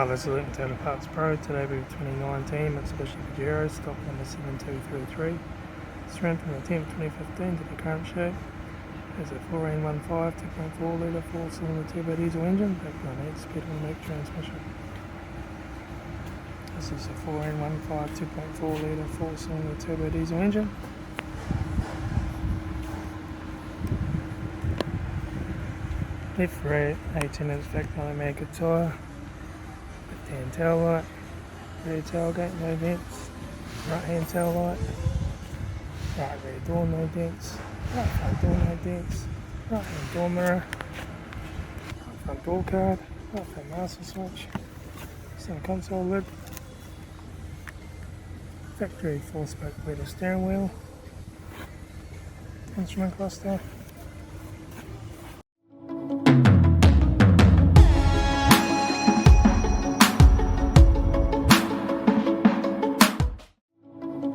Hi, this is Litre Tailor Parts Pro. Today we have 2019 Mitsubishi Pajero, stock number 7233. Strength from the 10th 2015 to the current shape. It's a 4N15 2.4 litre 4-cylinder turbo diesel engine backed by an 8-speed automatic transmission. This is a 4N15 2.4 litre 4-cylinder turbo diesel engine. Left rear 18-inch factory automatic tyre. Left-hand tail light, rear tailgate, no dents. Right-hand tail light, right rear door, no dents. Right front door, no dents. Right-hand door mirror, right front door card, right front master switch, center console lid, factory 4-spoke leather steering wheel, instrument cluster.